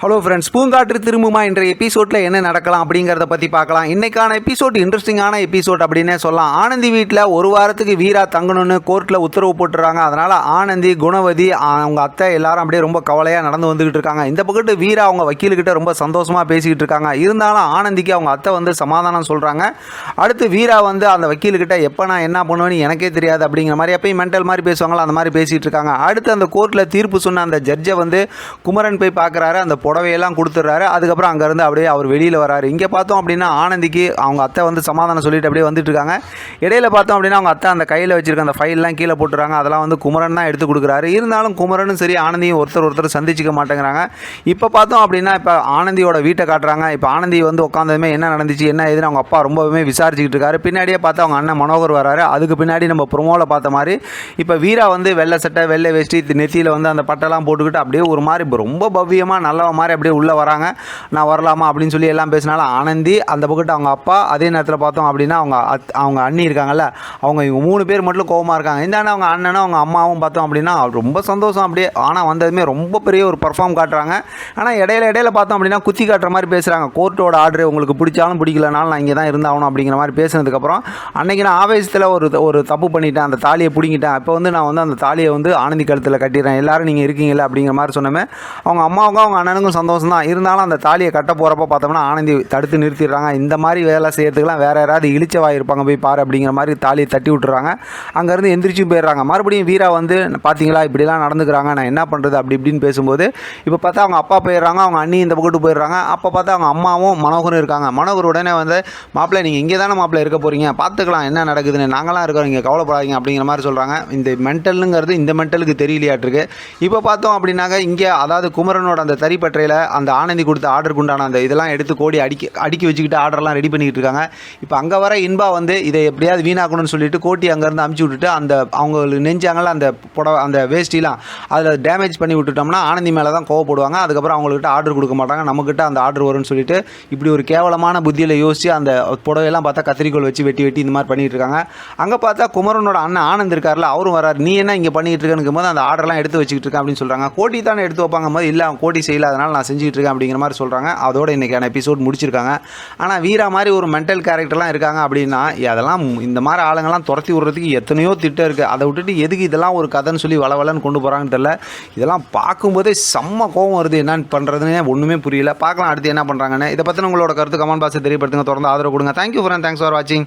Hello friends, பூங்காற்று திரும்புமா என்ற எபிசோடில் என்ன நடக்கலாம் அப்படிங்கிறத பற்றி பார்க்கலாம். இன்றைக்கான எபிசோட் இன்ட்ரெஸ்டிங்கான எபிசோட் அப்படின்னே சொல்லலாம். ஆனந்தி வீட்டில் ஒரு வாரத்துக்கு வீரா தங்கணும்னு கோர்ட்டில் உத்தரவு போட்டுறாங்க. அதனால் ஆனந்தி, குணவதி, அவங்க அத்தை எல்லாரும் அப்படியே ரொம்ப கவலையாக நடந்து வந்துக்கிட்டு இருக்காங்க. இந்த பக்கத்து வீரா அவங்க வக்கீலுக்கிட்ட ரொம்ப சந்தோஷமாக பேசிக்கிட்டு இருக்காங்க. இருந்தாலும் ஆனந்திக்கு அவங்க அத்தை வந்து சமாதானம் சொல்கிறாங்க. அடுத்து வீரா வந்து அந்த வக்கீலுக்கிட்ட எப்போ நான் என்ன பண்ணுவேன்னு எனக்கே தெரியாது அப்படிங்கிற மாதிரி எப்பயும் மென்டல் மாதிரி பேசுவாங்களோ அந்த மாதிரி பேசிகிட்டு இருக்காங்க. அடுத்து அந்த கோர்ட்டில் தீர்ப்பு சொன்ன அந்த ஜட்ஜை வந்து குமரன் போய் பார்க்குறாரு. அந்த புடவையெல்லாம் கொடுத்துட்றாரு. அதுக்கப்புறம் அங்கேருந்து அப்படியே அவர் வெளியில் வராரு. இங்கே பார்த்தோம் அப்படின்னா ஆனந்திக்கு அவங்க அத்தை வந்து சமாதானம் சொல்லிட்டு அப்படியே வந்துட்டு இருக்காங்க. இடையில பார்த்தோம் அப்படின்னா அவங்க அத்தை அந்த கையில் வச்சிருக்க அந்த ஃபைல்லாம் கீழே போட்டுறாங்க. அதெல்லாம் வந்து குமரன் தான் எடுத்து கொடுக்குறாரு. இருந்தாலும் குமரனும் சரி ஆனந்தியும் ஒருத்தர் சந்திச்சிக்க மாட்டேங்கிறாங்க. இப்போ பார்த்தோம் அப்படின்னா இப்போ ஆனந்தியோட வீட்டை காட்டுறாங்க. இப்போ ஆனந்தி வந்து உட்காந்ததுமே என்ன நடந்துச்சு என்ன ஏதுன்னு அவங்க அப்பா ரொம்பவுமே விசாரிச்சுக்கிட்டு இருக்காரு. பின்னாடியே பார்த்து அவங்க அண்ணன் மனோகர் வராரு. அதுக்கு பின்னாடி நம்ம ப்ரொமோவில் பார்த்த மாதிரி இப்போ வீரா வந்து வெள்ளை சட்டை வெள்ளை வேஷ்டி நெத்தியில் வந்து அந்த பட்டெல்லாம் போட்டுக்கிட்டு அப்படியே ஒரு மாதிரி ரொம்ப பவ்யமாக நல்ல மாதிரி அப்படியே உள்ளே வராங்க. நான் வரலாமா அப்படின்னு சொல்லி எல்லாம் பேசினாலும் ஆனந்தி, அந்த பக்கத்து அவங்க அப்பா, அதே நேரத்தில் பார்த்தோம் அப்படின்னா அவங்க அண்ணி இருக்காங்கல்ல, அவங்க இவங்க 3 பேர் மட்டும் கோவமாக இருக்காங்க. இந்த அவங்க அண்ணனும் அவங்க அம்மாவும் பார்த்தோம் அப்படின்னா ரொம்ப சந்தோஷம் அப்படியே. ஆனால் வந்ததுமே ரொம்ப பெரிய ஒரு பர்ஃபார்ம் காட்டுறாங்க. ஆனால் இடையில பார்த்தோம் அப்படின்னா குத்தி காட்டுற மாதிரி பேசுகிறாங்க. கோர்ட்டோட ஆர்டர் உங்களுக்கு பிடிச்சாலும் பிடிக்கலனாலும் நான் இங்கே தான் இருந்தாகணும் அப்படிங்கிற மாதிரி பேசினதுக்கப்புறம் அன்றைக்கி நான் ஆவேசத்தில் ஒரு தப்பு பண்ணிட்டேன், அந்த தாலியை பிடிங்கிட்டேன். இப்போ வந்து நான் வந்து அந்த தாலியை வந்து ஆனந்தி கழுத்தில் கட்டிடுறேன், எல்லோரும் நீங்கள் இருக்கீங்களா அப்படிங்கிற மாதிரி சொன்னமே அவங்க அம்மாவுக்கும் அவங்க அண்ணனுக்கும் சந்தோஷம் தான். இருந்தாலும் அந்த தாலியை கட்ட போகிறப்ப பார்த்தோம்னா ஆனந்தி தடுத்து நிறுத்திடுறாங்க. இந்த மாதிரி வேலை செய்யறதுக்குலாம் வேறு யாராவது இழிச்சவாய் இருப்பாங்க, போய் பாரு அப்படிங்கிற மாதிரி தாலியை தட்டி விட்டுறாங்க. அங்கேருந்து எந்திரிச்சும் போயிடுறாங்க. மறுபடியும் வீரா வந்து பார்த்தீங்களா இப்படிலாம் நடந்துக்கிறாங்க, நான் என்ன பண்ணுறது அப்படி இப்படின்னு பேசும்போது இப்போ பார்த்தா அவங்க அப்பா போயிடுறாங்க, அவங்க அண்ணி இந்த பக்கத்து போயிடுறாங்க. அப்போ பார்த்தா அவங்க அம்மாவும் மனோகரும் இருக்காங்க. மனோகர் உடனே வந்து மாப்பிள்ளை நீங்கள் இங்கே தானே மாப்பிள்ளை இருக்க போகிறீங்க, பார்த்துக்கலாம் என்ன நடக்குதுன்னு, நாங்களாம் இருக்கிறோம், இங்கே கவலைப்படாதீங்க அப்படிங்கிற மாதிரி சொல்கிறாங்க. இந்த மென்டலுங்கிறது இந்த மென்டலுக்கு தெரியலையாட்டிருக்கு. இப்போ பார்த்தோம் அப்படின்னாக்க இங்கே அதாவது குமரனோட அந்த தறிப்பற்றையில் அந்த ஆனந்தி கொடுத்த ஆர்டருக்கு உண்டான அந்த இதெல்லாம் எடுத்து கோடி அடுக்கி வச்சுக்கிட்டு ஆர்டர்லாம் ரெடி பண்ணிக்கிட்டு இருக்காங்க. இப்போ அங்கே வர இன்பா வந்து இதை எப்படியாவது வீணாக்கணும்னு சொல்லிட்டு கோட்டி அங்கேருந்து அமுச்சு விட்டுட்டு அந்த அவங்களுக்கு நெஞ்சாங்கல்ல அந்த அந்த வேஸ்டிலாம் அதில் டேமேஜ் பண்ணி விட்டுட்டோம்னா ஆனந்தி மேலே தான் கோவப்படுவாங்க. அதுக்கப்புறம் அவங்கள்ட்ட ஆர்டர் கொடுக்க மாட்டாங்க, நம்மக்கிட்ட அந்த ஆர்டர் வரும்னு சொல்லிட்டு இப்படி ஒரு கேவலமான புத்தியில் யோசித்து அந்த புடவையெல்லாம் பார்த்தா கத்திரிக்கோள் வச்சு வெட்டி இந்த மாதிரி பண்ணிகிட்டு இருக்காங்க. அங்கே பார்த்தா குமரனோட அண்ணன் ஆனந்த் இருக்கார்ல, அவரும் வராரு. நீ என்ன இங்கே பண்ணிகிட்டு இருக்கேன்னு போது அந்த ஆர்டர்லாம் எடுத்து வச்சுக்கிட்டு இருக்கேன் அப்படின்னு சொல்கிறாங்க. கோட்டி தானே எடுத்து வைப்பாங்க போது இல்லை அவன் கோட்டி செய்யல, அதனால் நான் செஞ்சுக்கிட்டு இருக்கேன் அப்படிங்கிற மாதிரி சொல்கிறாங்க. அதோட இன்றைக்கான எபிசோட் முடிச்சிருக்காங்க. ஆனால் வீரா மாதிரி ஒரு மென்டல் கேரக்டர்லாம் இருக்காங்க அப்படின்னா அதெல்லாம் இந்த மாதிரி ஆளுங்கள்லாம் துரத்தி விடுறதுக்கு எத்தனையோ திட்டம் இருக்குது. அதை விட்டுட்டு எதுக்கு இதெல்லாம் ஒரு கதைன்னு சொல்லி வளவலன்னு கொண்டு போகிறாங்கன்னு தெரியல. இதெல்லாம் பார்க்கும்போதே செம்ம கோவம் வருது. என்னன்னு பண்ணுறதுன்னு ஒன்றுமே புரியல. பார்க்கலாம் அடுத்து என்ன பண்ணுறாங்கன்னு. இதை பற்றின உங்களோட கருத்து கமெண்ட் பாக்ஸில் தெரியப்படுத்துங்க. தொடர்ந்து ஆதரவு கொடுங்க. தேங்க்யூ ஃப்ரெண்ட், தேங்க்ஸ் ஃபார் வாட்சிங்.